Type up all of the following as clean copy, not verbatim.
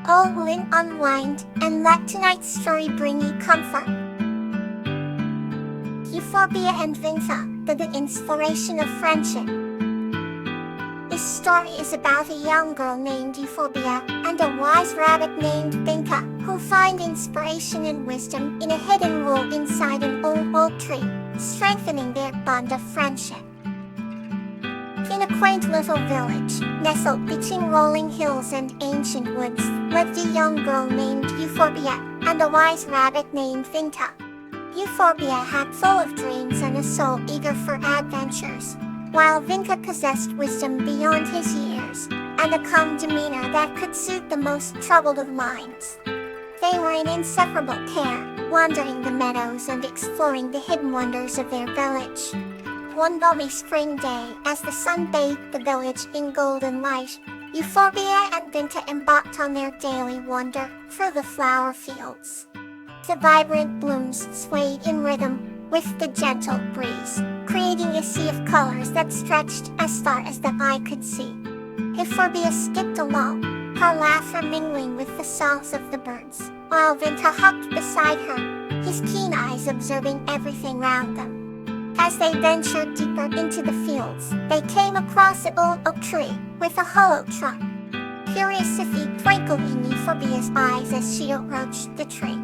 All will unwind, and let tonight's story bring you comfort. Euphorbia and Vinta, the inspiration of friendship. This story is about a young girl named Euphorbia and a wise rabbit named Vinta, who find inspiration and wisdom in a hidden world inside an old oak tree, strengthening their bond of friendship. In a quaint little village, nestled between rolling hills and ancient woods, lived a young girl named Euphorbia and a wise rabbit named Vinta. Euphorbia had full of dreams and a soul eager for adventures, while Vinta possessed wisdom beyond his years, and a calm demeanor that could soothe the most troubled of minds. They were an inseparable pair, wandering the meadows and exploring the hidden wonders of their village. One balmy spring day, as the sun bathed the village in golden light, Euphorbia and Vinta embarked on their daily wander through the flower fields. The vibrant blooms swayed in rhythm with the gentle breeze, creating a sea of colors that stretched as far as the eye could see. Euphorbia skipped along, her laughter mingling with the songs of the birds, while Vinta hopped beside her, his keen eyes observing everything round them. As they ventured deeper into the fields, they came across an old oak tree with a hollow trunk. Curiosity twinkled in Euphorbia's eyes as she approached the tree.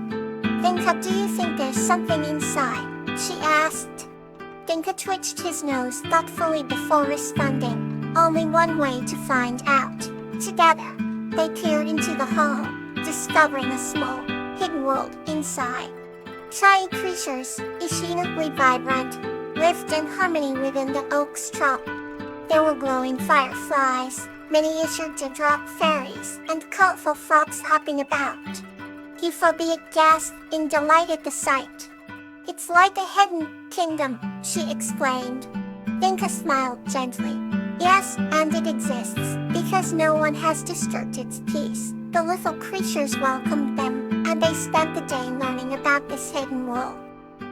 Vinta, do you think there's something inside? She asked. Vinta twitched his nose thoughtfully before responding. Only one way to find out. Together, they peered into the hollow, discovering a small, hidden world inside. Tiny creatures, infinitely vibrant, lived in harmony within the oak's trunk. There were glowing fireflies, miniature dewdrop fairies, and colorful frogs hopping about. Euphorbia gasped in delight at the sight. It's like a hidden kingdom, she exclaimed. Vinta smiled gently. Yes, and it exists, because no one has disturbed its peace. The little creatures welcomed them, and they spent the day learning about this hidden world.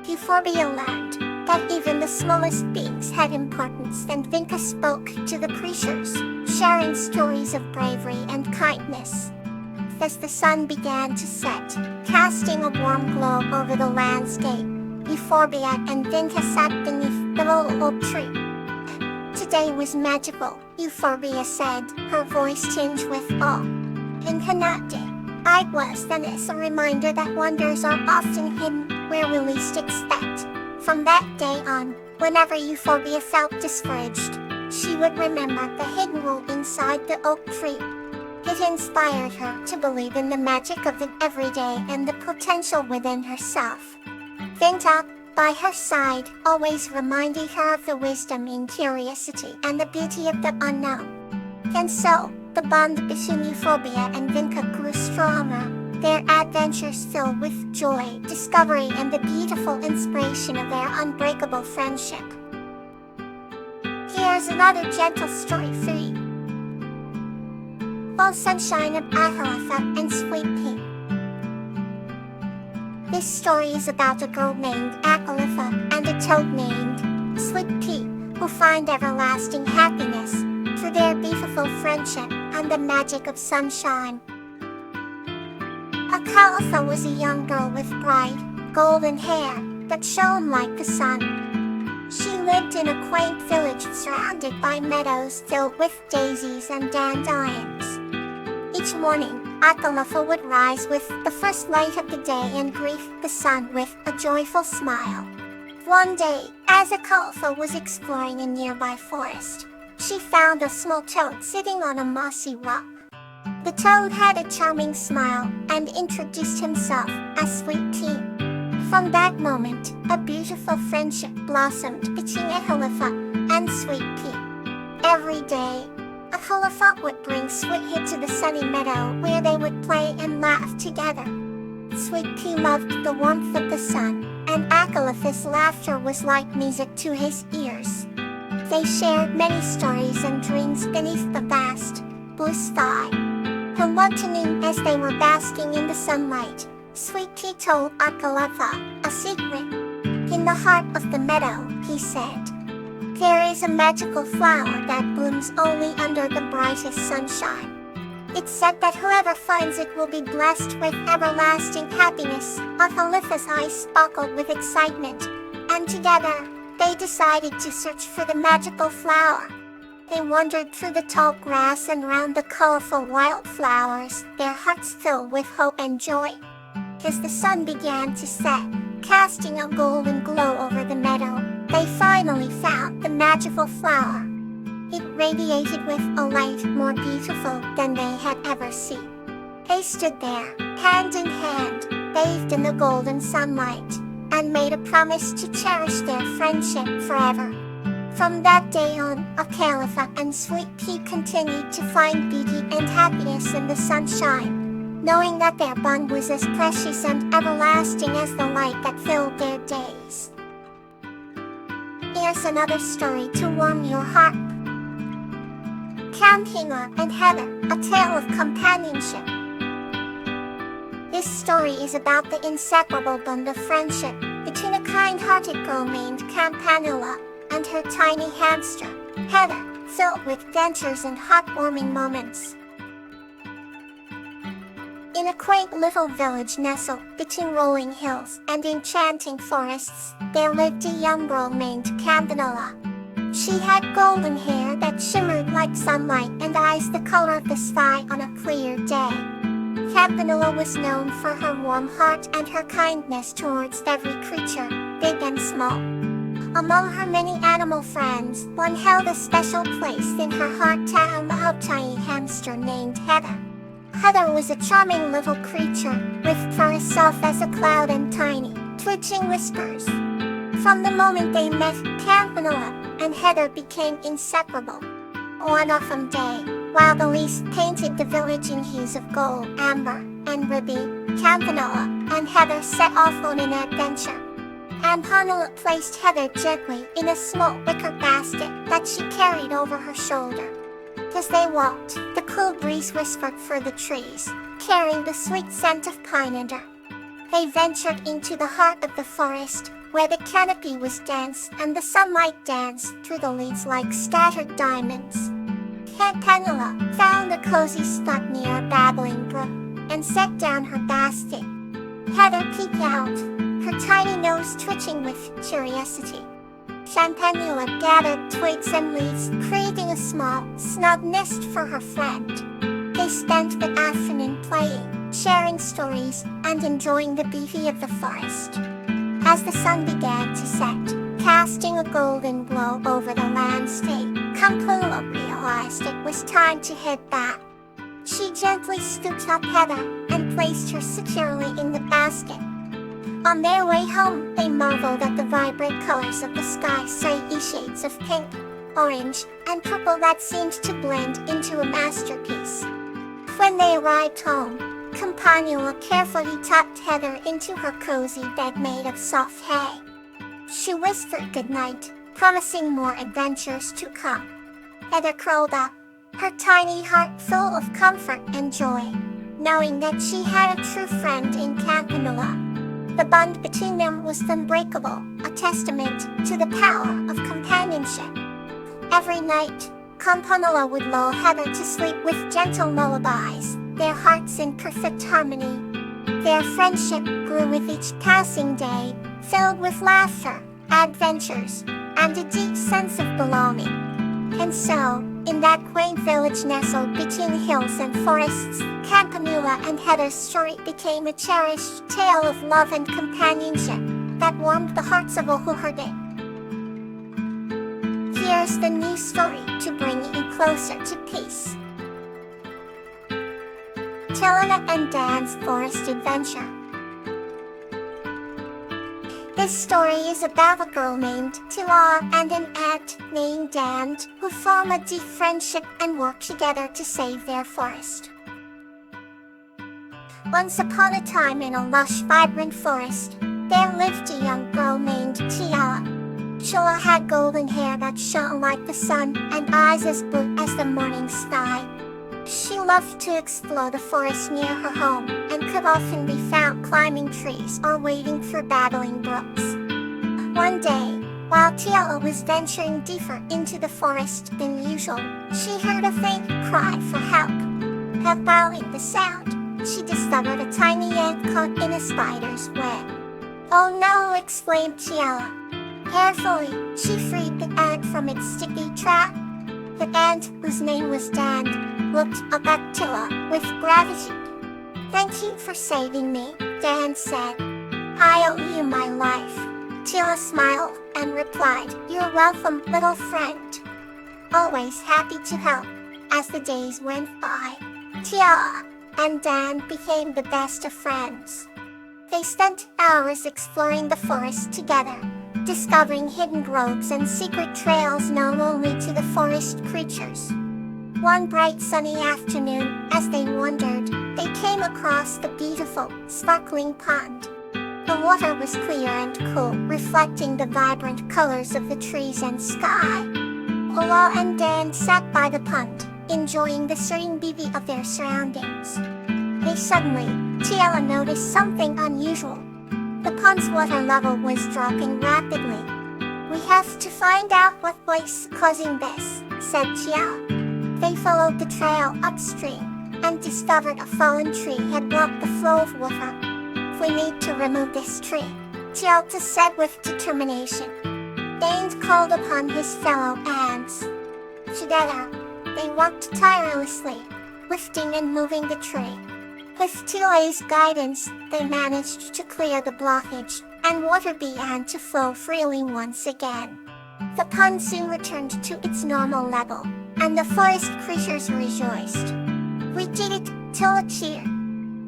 Euphorbia learned that even the smallest beings had importance, and Vinta spoke to the creatures, sharing stories of bravery and kindness. As the sun began to set, casting a warm glow over the landscape, Euphorbia and Vinta sat beneath the old oak tree. Today was magical, Euphorbia said, her voice tinged with awe. Vinta nodded. I was, and it's a reminder that wonders are often hidden where we least expect. From that day on, whenever Euphorbia felt discouraged, she would remember the hidden world inside the oak tree. It inspired her to believe in the magic of the everyday and the potential within herself. Vinta, by her side, always reminded her of the wisdom in curiosity and the beauty of the unknown. And so, the bond between Euphorbia and Vinta grew stronger, their adventures filled with joy, discovery, and the beautiful inspiration of their unbreakable friendship. Here's another gentle story for you. All Sunshine of Ahalatha and Sweet Pea. This story is about a girl named Ahalatha and a toad named Sweet Pea, who find everlasting happiness through their beautiful friendship and the magic of sunshine. Ahalatha was a young girl with bright, golden hair that shone like the sun. She lived in a quaint village surrounded by meadows filled with daisies and dandelions. Each morning, Ahalatha would rise with the first light of the day and greet the sun with a joyful smile. One day, as Ahalatha was exploring a nearby forest, she found a small toad sitting on a mossy rock. The toad had a charming smile and introduced himself as Sweet Pea. From that moment, a beautiful friendship blossomed between Ahalatha and Sweet Pea. Every day, Ahalatha would bring Sweet Pea to the sunny meadow where they would play and laugh together. Sweet Pea loved the warmth of the sun, and Ahalatha's laughter was like music to his ears. They shared many stories and dreams beneath the vast, blue sky. And one afternoon, as they were basking in the sunlight, Sweet Pea told Ahalatha a secret. In the heart of the meadow, he said, there is a magical flower that blooms only under the brightest sunshine. It's said that whoever finds it will be blessed with everlasting happiness. Athalifa's eyes sparkled with excitement, and together, they decided to search for the magical flower. They wandered through the tall grass and round the colorful wildflowers, their hearts filled with hope and joy. As the sun began to set, casting a golden glow over the meadow, they finally found the magical flower. It radiated with a light more beautiful than they had ever seen. They stood there, hand in hand, bathed in the golden sunlight, and made a promise to cherish their friendship forever. From that day on, Athalifa and Sweet Pea continued to find beauty and happiness in the sunshine, knowing that their bond was as precious and everlasting as the light that filled their days. Here's another story to warm your heart. Campina and Heather, a tale of companionship. This story is about the inseparable bond of friendship between a kind-hearted girl named Campanula and her tiny hamster, Heather, filled with adventures and heartwarming moments. In a quaint little village nestled between rolling hills and enchanting forests, there lived a young girl named Campanula. She had golden hair that shimmered like sunlight and eyes the color of the sky on a clear day. Campanula was known for her warm heart and her kindness towards every creature, big and small. Among her many animal friends, one held a special place in her heart, a tiny hamster named Heather. Heather was a charming little creature, with fur as soft as a cloud and tiny, twitching whiskers. From the moment they met, Campanula and Heather became inseparable. One autumn day, while the leaves painted the village in hues of gold, amber, and ruby, Campanula and Heather set off on an adventure. Campanula placed Heather gently in a small wicker basket that she carried over her shoulder. As they walked, the cool breeze whispered through the trees, carrying the sweet scent of pine and earth. They ventured into the heart of the forest, where the canopy was dense and the sunlight danced through the leaves like scattered diamonds. Campanula found a cozy spot near a babbling brook and set down her basket. Heather peeked out, her tiny nose twitching with curiosity. Campanula gathered twigs and leaves, creating a small, snug nest for her friend. They spent the afternoon playing, sharing stories, and enjoying the beauty of the forest. As the sun began to set, casting a golden glow over the landscape, Campanula realized it was time to head back. She gently scooped up Heather and placed her securely in the basket. On their way home, they marveled at the vibrant colors of the sky, shades of pink, orange, and purple that seemed to blend into a masterpiece. When they arrived home, Campanula carefully tucked Heather into her cozy bed made of soft hay. She whispered goodnight, promising more adventures to come. Heather curled up, her tiny heart full of comfort and joy, knowing that she had a true friend in Campanula. The bond between them was unbreakable, a testament to the power of companionship. Every night, Campanula would lull Heather to sleep with gentle lullabies, their hearts in perfect harmony. Their friendship grew with each passing day, filled with laughter, adventures, and a deep sense of belonging. And so, in that quaint village nestled between hills and forests, Campanula and Heather's story became a cherished tale of love and companionship that warmed the hearts of all who heard it. Here's the new story to bring you closer to peace. Tilana and Dan's Forest Adventure. This story is about a girl named Tila and an ant named Dan who form a deep friendship and work together to save their forest. Once upon a time in a lush, vibrant forest, there lived a young girl named Tila. Tila had golden hair that shone like the sun and eyes as blue as the morning sky. She loved to explore the forest near her home and could often be found climbing trees or wading through babbling brooks. One day, while Tila was venturing deeper into the forest than usual, she heard a faint cry for help. Following the sound, she discovered a tiny ant caught in a spider's web. "Oh no!" exclaimed Tiela. Carefully, she freed the ant from its sticky trap. The ant, whose name was Dan, looked up at Tila with gratitude. "Thank you for saving me," Dan said. "I owe you my life." Tila smiled and replied, "You're welcome, little friend. Always happy to help." As the days went by, Tila and Dan became the best of friends. They spent hours exploring the forest together, discovering hidden groves and secret trails known only to the forest creatures. One bright sunny afternoon, as they wandered, they came across the beautiful, sparkling pond. The water was clear and cool, reflecting the vibrant colors of the trees and sky. Ola and Dan sat by the pond, enjoying the serene beauty of their surroundings. Suddenly, Tiela noticed something unusual. The pond's water level was dropping rapidly. "We have to find out what was causing this," said Tiela. They followed the trail upstream and discovered a fallen tree had blocked the flow of water. "We need to remove this tree," Tiela said with determination. Dan called upon his fellow ants. Together, they worked tirelessly, lifting and moving the tree. With Tila's guidance, they managed to clear the blockage, and water began to flow freely once again. The pond soon returned to its normal level, and the forest creatures rejoiced. "We did it!" Tila cheered.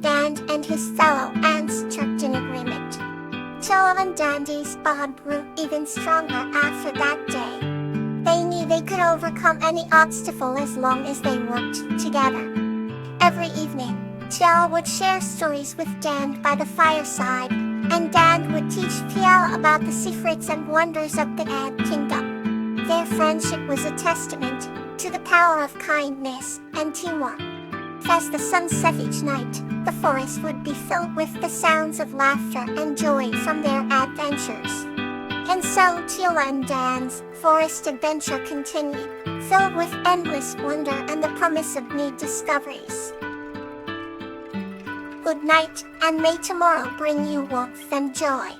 Dan and his fellow ants chirped in agreement. Tila and Dandy's bond grew even stronger after that day. They knew they could overcome any obstacle as long as they worked together. Every evening, Tiela would share stories with Dan by the fireside, and Dan would teach Tiela about the secrets and wonders of the ant kingdom. Their friendship was a testament to the power of kindness and teamwork. As the sun set each night, the forest would be filled with the sounds of laughter and joy from their adventures. And so Tiela and Dan's forest adventure continued, filled with endless wonder and the promise of new discoveries. Good night, and may tomorrow bring you warmth and joy.